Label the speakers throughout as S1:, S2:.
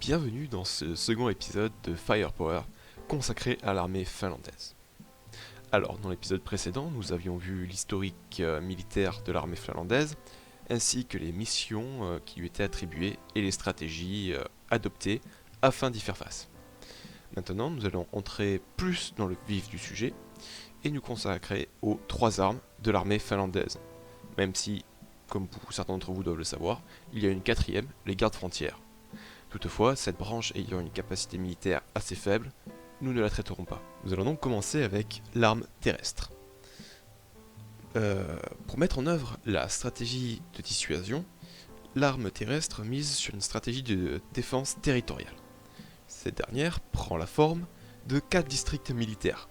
S1: Bienvenue dans ce second épisode de Firepower consacré à l'armée finlandaise. Alors, dans l'épisode précédent, nous avions vu l'historique militaire de l'armée finlandaise, ainsi que les missions qui lui étaient attribuées et les stratégies adoptées afin d'y faire face. Maintenant, nous allons entrer plus dans le vif du sujet et nous consacrer aux 3 armes de l'armée finlandaise, même si, comme certains d'entre vous doivent le savoir, il y a une 4e, les gardes frontières. Toutefois, cette branche ayant une capacité militaire assez faible, nous ne la traiterons pas. Nous allons donc commencer avec l'arme terrestre. Pour mettre en œuvre la stratégie de dissuasion, l'arme terrestre mise sur une stratégie de défense territoriale. Cette dernière prend la forme de 4 districts militaires,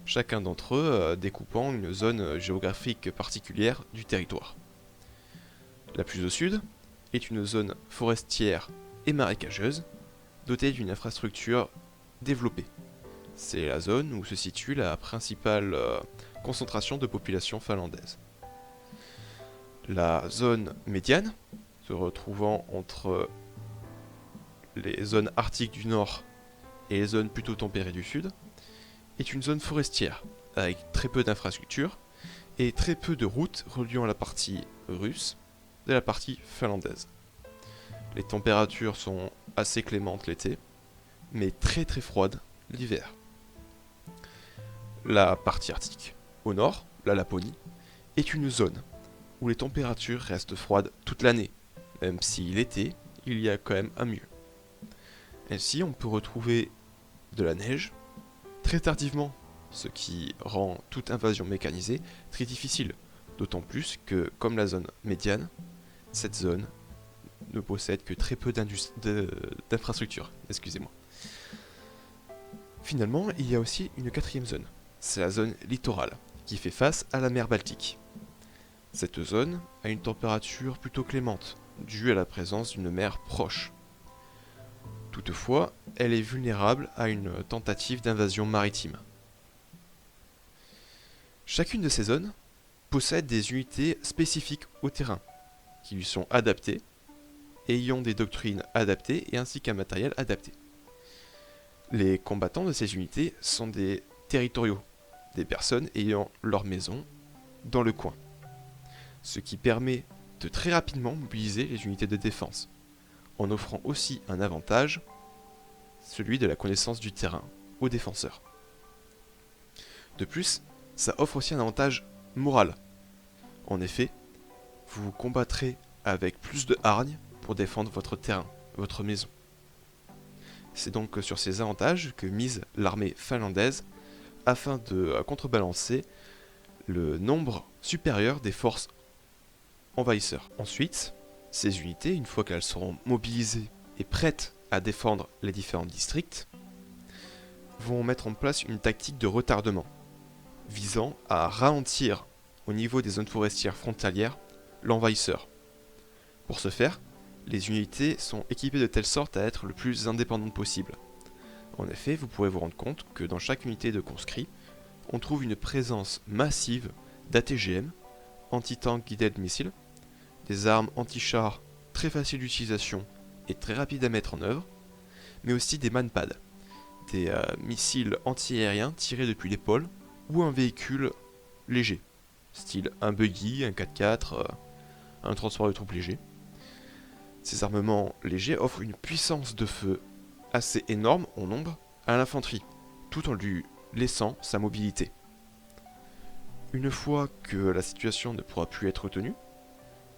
S1: chacun d'entre eux découpant une zone géographique particulière du territoire. La plus au sud est une zone forestière et marécageuse, dotée d'une infrastructure développée. C'est la zone où se situe la principale concentration de population finlandaise. La zone médiane, se retrouvant entre les zones arctiques du nord et les zones plutôt tempérées du sud, est une zone forestière, avec très peu d'infrastructures et très peu de routes reliant la partie russe de la partie finlandaise. Les températures sont assez clémentes l'été, mais très froides l'hiver. La partie arctique, au nord, la Laponie, est une zone où les températures restent froides toute l'année, même si l'été, il y a quand même un mieux. Ainsi, on peut retrouver de la neige très tardivement, ce qui rend toute invasion mécanisée très difficile, d'autant plus que, comme la zone médiane, cette zone ne possède que très peu d'infrastructures. Excusez-moi. Finalement, il y a aussi une 4e zone, c'est la zone littorale, qui fait face à la mer Baltique. Cette zone a une température plutôt clémente, due à la présence d'une mer proche. Toutefois, elle est vulnérable à une tentative d'invasion maritime. Chacune de ces zones possède des unités spécifiques au terrain, qui lui sont adaptées, ayant des doctrines adaptées et ainsi qu'un matériel adapté. Les combattants de ces unités sont des territoriaux, des personnes ayant leur maison dans le coin, ce qui permet de très rapidement mobiliser les unités de défense, en offrant aussi un avantage, celui de la connaissance du terrain aux défenseurs. De plus, ça offre aussi un avantage moral. En effet, vous combattrez avec plus de hargne pour défendre votre terrain, votre maison. C'est donc sur ces avantages que mise l'armée finlandaise afin de contrebalancer le nombre supérieur des forces envahisseurs. Ensuite, ces unités, une fois qu'elles seront mobilisées et prêtes à défendre les différents districts, vont mettre en place une tactique de retardement, visant à ralentir au niveau des zones forestières frontalières l'envahisseur. Pour ce faire, les unités sont équipées de telle sorte à être le plus indépendantes possible. En effet, vous pourrez vous rendre compte que dans chaque unité de conscrits, on trouve une présence massive d'ATGM, Anti-Tank Guided Missile, des armes anti-chars très faciles d'utilisation et très rapides à mettre en œuvre, mais aussi des manpads, des missiles anti-aériens tirés depuis l'épaule ou un véhicule léger, style un buggy, un 4x4, un transport de troupes léger. Ces armements légers offrent une puissance de feu assez énorme en nombre à l'infanterie, tout en lui laissant sa mobilité. Une fois que la situation ne pourra plus être tenue,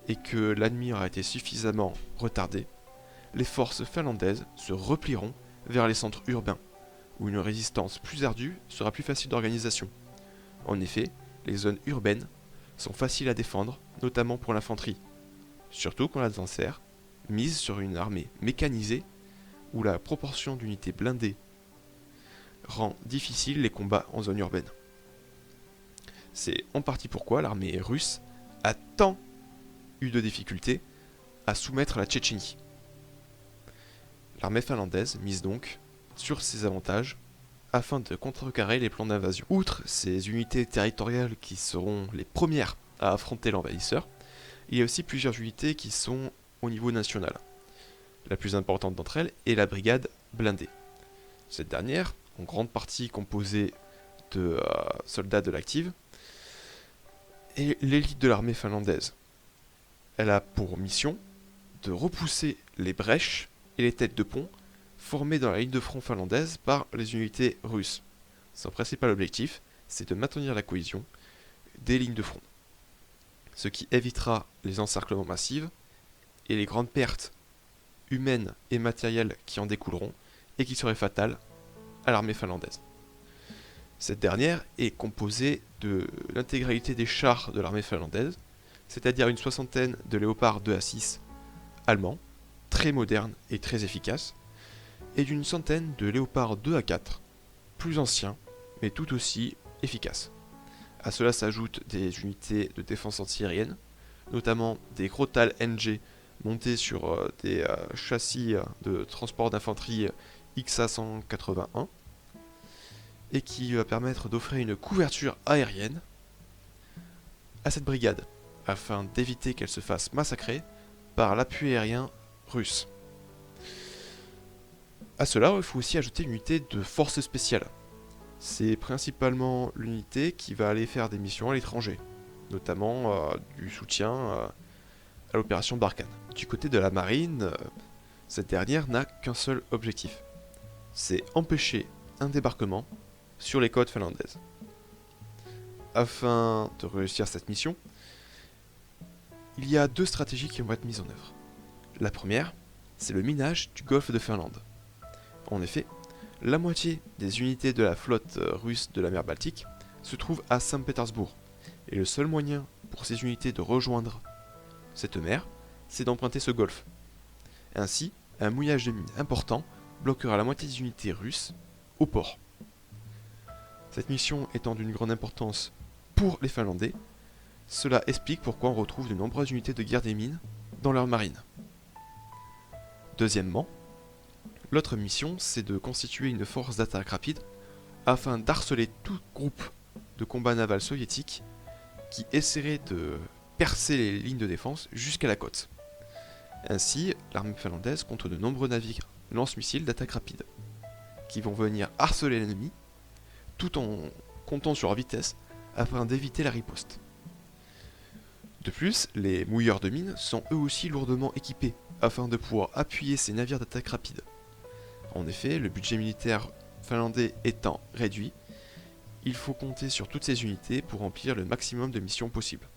S1: et que l'ennemi aura été suffisamment retardé, les forces finlandaises se replieront vers les centres urbains, où une résistance plus ardue sera plus facile d'organisation. En effet, les zones urbaines sont faciles à défendre, notamment pour l'infanterie, surtout quand l'adversaire mise sur une armée mécanisée où la proportion d'unités blindées rend difficile les combats en zone urbaine. C'est en partie pourquoi l'armée russe a tant eu de difficultés à soumettre la Tchétchénie. L'armée finlandaise mise donc sur ces avantages afin de contrecarrer les plans d'invasion. Outre ces unités territoriales qui seront les premières à affronter l'envahisseur, il y a aussi plusieurs unités qui sont au niveau national. La plus importante d'entre elles est la brigade blindée. Cette dernière, en grande partie composée de soldats de l'active, est l'élite de l'armée finlandaise. Elle a pour mission de repousser les brèches et les têtes de pont formées dans la ligne de front finlandaise par les unités russes. Son principal objectif, c'est de maintenir la cohésion des lignes de front, ce qui évitera les encerclements massifs et les grandes pertes humaines et matérielles qui en découleront et qui seraient fatales à l'armée finlandaise. Cette dernière est composée de l'intégralité des chars de l'armée finlandaise, c'est-à-dire une soixantaine de Léopard 2A6 allemands, très modernes et très efficaces, et d'une centaine de Léopard 2A4, plus anciens, mais tout aussi efficaces. À cela s'ajoutent des unités de défense antiaérienne, notamment des Crotale NG montés sur des châssis de transport d'infanterie XA-181, et qui va permettre d'offrir une couverture aérienne à cette brigade, afin d'éviter qu'elle se fasse massacrer par l'appui aérien russe. A cela, il faut aussi ajouter une unité de force spéciale. C'est principalement l'unité qui va aller faire des missions à l'étranger, notamment du soutien à l'opération Barkhane. Du côté de la marine, cette dernière n'a qu'un seul objectif, c'est empêcher un débarquement sur les côtes finlandaises. Afin de réussir cette mission, il y a deux stratégies qui vont être mises en œuvre. La première, c'est le minage du golfe de Finlande. En effet, la moitié des unités de la flotte russe de la mer Baltique se trouve à Saint-Pétersbourg, et le seul moyen pour ces unités de rejoindre cette mer, c'est d'emprunter ce golfe. Ainsi, un mouillage de mines important bloquera la moitié des unités russes au port. Cette mission étant d'une grande importance pour les Finlandais, cela explique pourquoi on retrouve de nombreuses unités de guerre des mines dans leur marine. Deuxièmement, l'autre mission, c'est de constituer une force d'attaque rapide afin d'harceler tout groupe de combat naval soviétique qui essaierait de percer les lignes de défense jusqu'à la côte. Ainsi, l'armée finlandaise compte de nombreux navires lance-missiles d'attaque rapide qui vont venir harceler l'ennemi tout en comptant sur leur vitesse afin d'éviter la riposte. De plus, les mouilleurs de mines sont eux aussi lourdement équipés afin de pouvoir appuyer ces navires d'attaque rapide. En effet, le budget militaire finlandais étant réduit, il faut compter sur toutes ces unités pour remplir le maximum de missions possibles.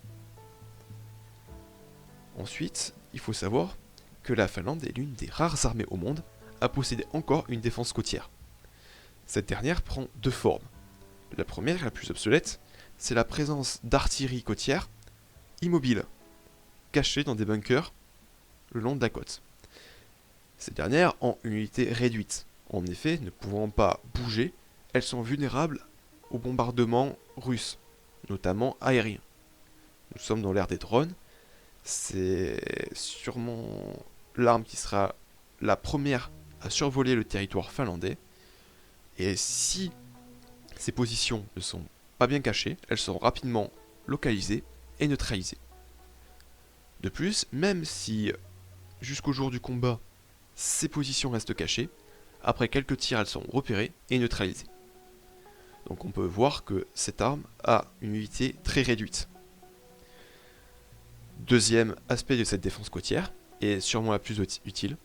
S1: Ensuite, il faut savoir que la Finlande est l'une des rares armées au monde à posséder encore une défense côtière. Cette dernière prend deux formes. La première, la plus obsolète, c'est la présence d'artillerie côtière immobile, cachée dans des bunkers le long de la côte. Ces dernières ont une unité réduite. En effet, ne pouvant pas bouger, elles sont vulnérables aux bombardements russes, notamment aériens. Nous sommes dans l'ère des drones, c'est sûrement l'arme qui sera la première à survoler le territoire finlandais, et si ces positions ne sont pas bien cachées, elles seront rapidement localisées et neutralisées. De plus, même si jusqu'au jour du combat, ces positions restent cachées, après quelques tirs elles sont repérées et neutralisées. Donc on peut voir que cette arme a une unité très réduite. Deuxième aspect de cette défense côtière, et sûrement la plus utile,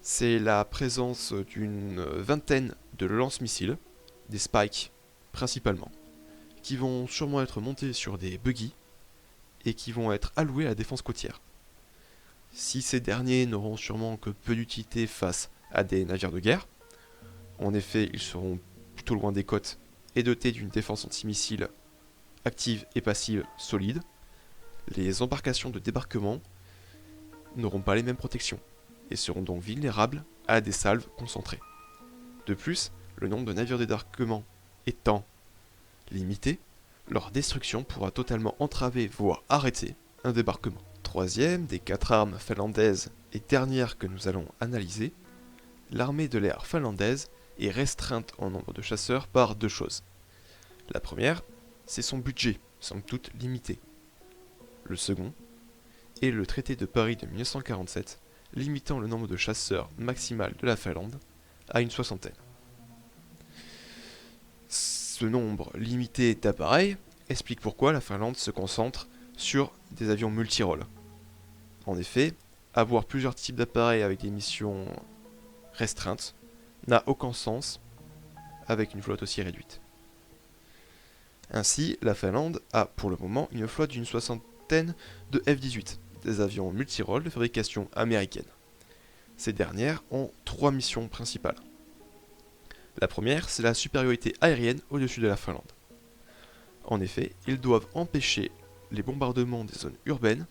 S1: c'est la présence d'une vingtaine de lance-missiles, des Spike principalement, qui vont sûrement être montés sur des buggy et qui vont être alloués à la défense côtière. Si ces derniers n'auront sûrement que peu d'utilité face à des navires de guerre, en effet ils seront plutôt loin des côtes et dotés d'une défense antimissile active et passive solide, les embarcations de débarquement n'auront pas les mêmes protections et seront donc vulnérables à des salves concentrées. De plus, le nombre de navires de débarquement étant limité, leur destruction pourra totalement entraver, voire arrêter, un débarquement. Troisième des 4 armes finlandaises et dernière que nous allons analyser, l'armée de l'air finlandaise est restreinte en nombre de chasseurs par deux choses. La première, c'est son budget, somme toute limité. Le second est le traité de Paris de 1947 limitant le nombre de chasseurs maximal de la Finlande à une 60aine. Ce nombre limité d'appareils explique pourquoi la Finlande se concentre sur des avions multirôles. En effet, avoir plusieurs types d'appareils avec des missions restreintes n'a aucun sens avec une flotte aussi réduite. Ainsi, la Finlande a pour le moment une flotte d'une 60aine de F-18, des avions multirôles de fabrication américaine. Ces dernières ont 3 missions principales. La première, c'est la supériorité aérienne au-dessus de la Finlande. En effet, ils doivent empêcher les bombardements des zones urbaines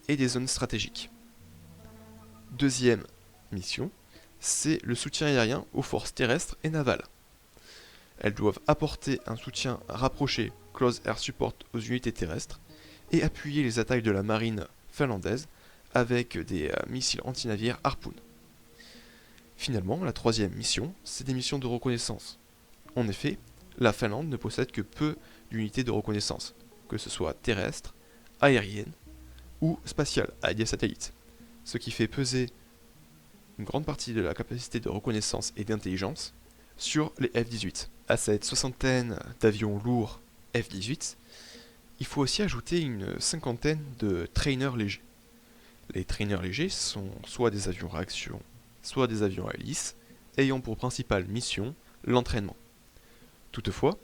S1: et des zones stratégiques. Deuxième mission, c'est le soutien aérien aux forces terrestres et navales. Elles doivent apporter un soutien rapproché, close air support, aux unités terrestres et appuyer les attaques de la marine finlandaise avec des missiles antinavires Harpoon. Finalement, la troisième mission, c'est des missions de reconnaissance. En effet, la Finlande ne possède que peu d'unités de reconnaissance, que ce soit terrestres, aériennes ou spatiales avec des satellites, ce qui fait peser une grande partie de la capacité de reconnaissance et d'intelligence sur les F-18. À cette 60aine d'avions lourds F-18, il faut aussi ajouter une 50aine de trainers légers. Les trainers légers sont soit des avions réaction, soit des avions à hélice, ayant pour principale mission l'entraînement. Toutefois,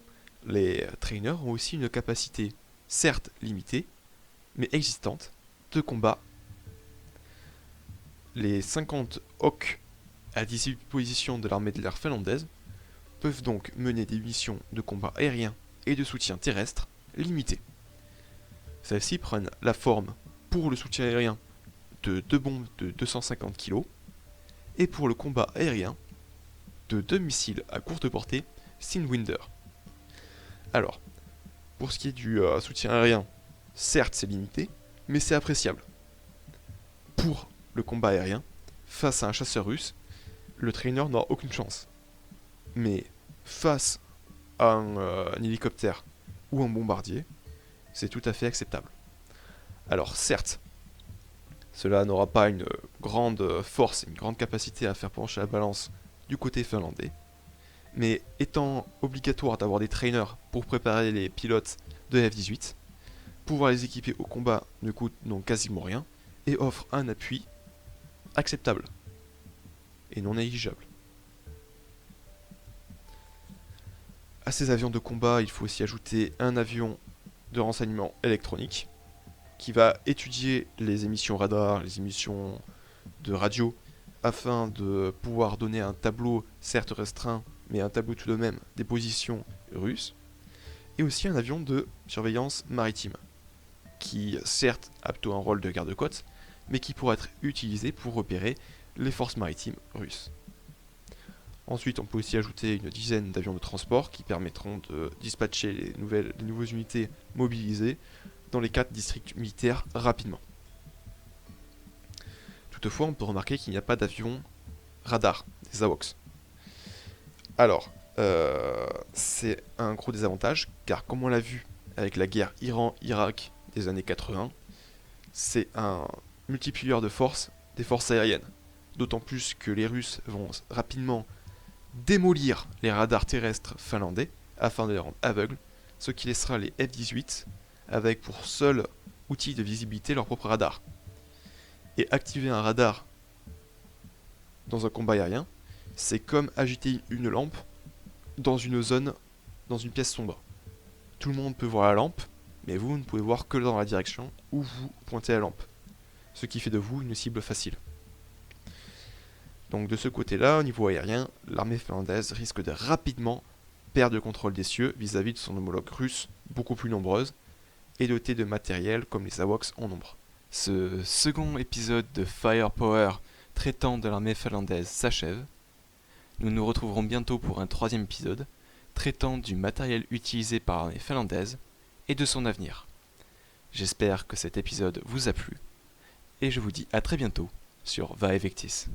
S1: les trainers ont aussi une capacité, certes limitée, mais existante, de combat. Les 50 Hawk à disposition de l'armée de l'air finlandaise peuvent donc mener des missions de combat aérien et de soutien terrestre limitées. Celles-ci prennent la forme, pour le soutien aérien, de 2 bombes de 250 kg et pour le combat aérien, de 2 missiles à courte portée Stinwinder. Alors, pour ce qui est du soutien aérien, certes c'est limité, mais c'est appréciable. Pour le combat aérien, face à un chasseur russe, le trainer n'aura aucune chance. Mais face à un hélicoptère ou un bombardier, c'est tout à fait acceptable. Alors certes, cela n'aura pas une grande force et une grande capacité à faire pencher la balance du côté finlandais, mais étant obligatoire d'avoir des trainers pour préparer les pilotes de F-18, pouvoir les équiper au combat ne coûte donc quasiment rien et offre un appui acceptable et non négligeable. À ces avions de combat, il faut aussi ajouter un avion de renseignement électronique qui va étudier les émissions radar, les émissions de radio, afin de pouvoir donner un tableau certes restreint, mais un tableau tout de même des positions russes, et aussi un avion de surveillance maritime, qui certes a plutôt un rôle de garde-côte, mais qui pourra être utilisé pour repérer les forces maritimes russes. Ensuite, on peut aussi ajouter une dizaine d'avions de transport qui permettront de dispatcher les nouvelles unités mobilisées dans les 4 districts militaires rapidement. Toutefois, on peut remarquer qu'il n'y a pas d'avions radar, des AWACS. Alors, c'est un gros désavantage, car comme on l'a vu avec la guerre Iran-Irak des années 80, c'est un multiplieur de force des forces aériennes. D'autant plus que les Russes vont rapidement démolir les radars terrestres finlandais afin de les rendre aveugles, ce qui laissera les F-18 avec pour seul outil de visibilité leur propre radar. Et activer un radar dans un combat aérien, c'est comme agiter une lampe dans une zone, dans une pièce sombre. Tout le monde peut voir la lampe, mais vous ne pouvez voir que dans la direction où vous pointez la lampe, ce qui fait de vous une cible facile. Donc de ce côté-là, au niveau aérien, l'armée finlandaise risque de rapidement perdre le contrôle des cieux vis-à-vis de son homologue russe, beaucoup plus nombreuse, et dotée de matériel comme les AWACS en nombre. Ce second épisode de Firepower traitant de l'armée finlandaise s'achève. Nous nous retrouverons bientôt pour un troisième épisode traitant du matériel utilisé par l'armée finlandaise et de son avenir. J'espère que cet épisode vous a plu et je vous dis à très bientôt sur Vaevectis.